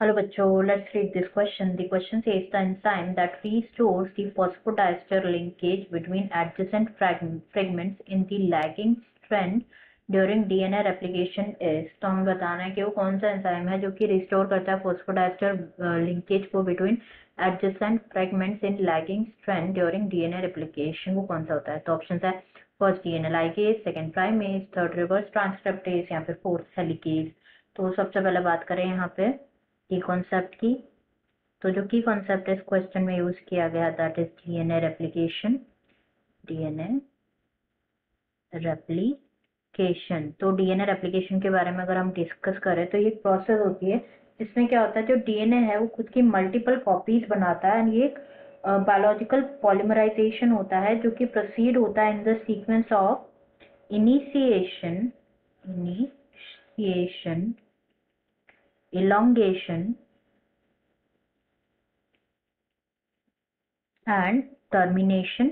Hello बच्चों, let's read this question. The question says the enzyme that restores the phosphodiester linkage between adjacent fragments in the lagging strand during DNA replication is. तो हमें बताना है कि वो कौन सा एंजाइम है जो कि रिस्टोर करता है फॉस्फोडाइस्टर लिंकेज को between adjacent fragments in lagging strand during DNA replication. वो कौन सा होता है? तो ऑप्शन है first DNA ligase, second primase, third reverse transcriptase या फिर फोर्थ हेलिकेज. तो सबसे पहले बात करें यहाँ पे की कॉन्सेप्ट की. तो जो की कॉन्सेप्ट इस क्वेश्चन में यूज किया गया that is DNA replication. DNA replication. तो डीएनए रेप्लिकेशन के बारे में अगर हम डिस्कस करें तो ये एक प्रोसेस होती है जिसमें क्या होता है, जो डीएनए है वो खुद की मल्टीपल कॉपीज बनाता है एंड ये एक बायोलॉजिकल पॉलीमराइजेशन होता है जो कि प्रोसीड होता है in the sequence of initiation, elongation and termination.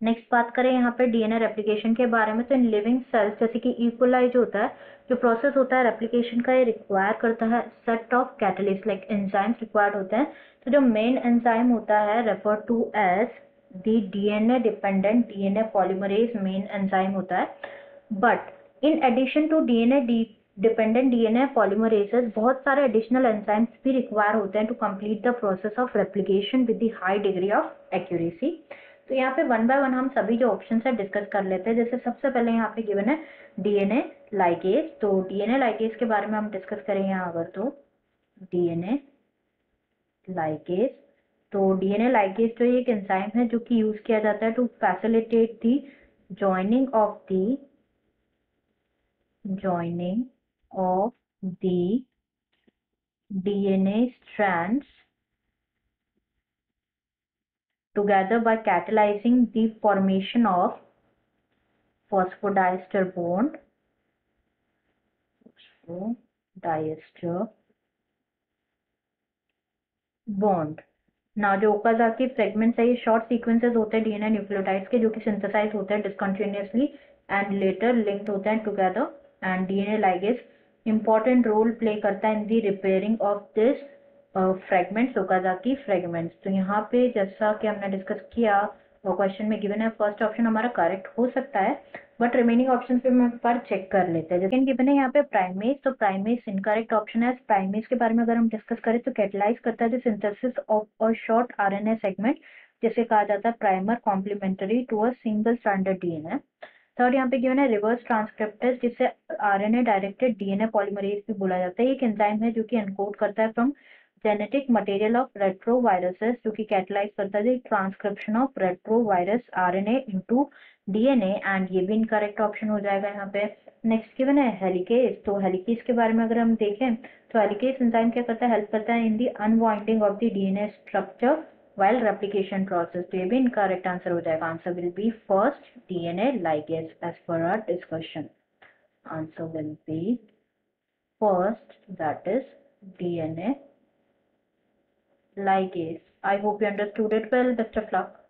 Next बात करें यहाँ पे डीएनए रेप्लिकेशन के बारे में, तो इन लिविंग सेल्स जैसे कि इकोलाई जो होता है, जो प्रोसेस होता है रेप्लिकेशन का, ये रिक्वायर करता है set of catalyst like enzymes required होते हैं. तो जो मेन एंजाइम होता है refer to as the DNA dependent DNA polymerase main enzyme होता है. But in addition to DNA dependent DNA polymerases बहुत सारे एडिशनल एंजाइम्स भी रिक्वायर होते हैं to complete the process of replication with the high degree of accuracy. तो यहाँ पे वन बाय वन हम सभी जो ऑप्शन है डिस्कस कर लेते हैं. जैसे सबसे पहले यहाँ पे गिवन है डीएनए लाइगेज. तो डीएनए लाइगेज के बारे में हम डिस्कस करें यहाँ अगर, तो डीएनए लाइगेज. तो डीएनए लाइगेज तो एक एंजाइम है जो कि यूज किया जाता है to facilitate the joining of the DNA strands together by catalyzing the formation of phosphodiester bond. ना जो ओकाजाकी फ्रेगमेंट्स है ये शॉर्ट सीक्वेंसेस होते हैं डीएनए न्यूक्लियोटाइड्स के जो कि सिंथेसाइज होते हैं डिसकंटिन्यूअसली एंड लेटर लिंक्ड होते हैं together. And DNA ligase important role play करता है in the repairing of this fragments, Okazaki fragments. तो यहाँ पे जैसा कि हमने डिस्कस किया वो क्वेश्चन में गिवन है, फर्स्ट ऑप्शन हमारा करेक्ट हो सकता है बट रिमेनिंग ऑप्शन पे हम एक बार चेक कर लेते हैं. सेकंड गिवन है यहाँ पे प्राइमेज. तो प्राइमेज इनकरेक्ट ऑप्शन है. प्राइमेज के बारे में अगर हम डिस्कस करें तो कैटलाइज करता है the synthesis of a short RNA segment जिसे कहा जाता है primer complementary to a single stranded DNA. Third यहाँ पे गिवन है रिवर्स ट्रांसक्रिप्टेज जिसे आरएनए डायरेक्टेड डीएनए पॉलीमरेज भी बोला जाता है. एक एंजाइम है जो कि एनकोड करता है from genetic material of retroviruses जो कि कैटलाइज करता है transcription of retrovirus RNA into DNA. And ये भी इनकरेक्ट ऑप्शन हो जाएगा यहाँ पे. नेक्स्ट गिवन है हेलिकेज. तो हेलिकेज के बारे में अगर हम देखें तो हेलिकेज एंजाइम क्या करता है, हेल्प करता है in the unwinding of the DNA structure while replication process. तो ये भी इनकरेक्ट आंसर हो जाएगा. Answer will be first DNA ligase as per our discussion. Answer will be first, that is DNA ligase. I hope you understood it well. Best of luck.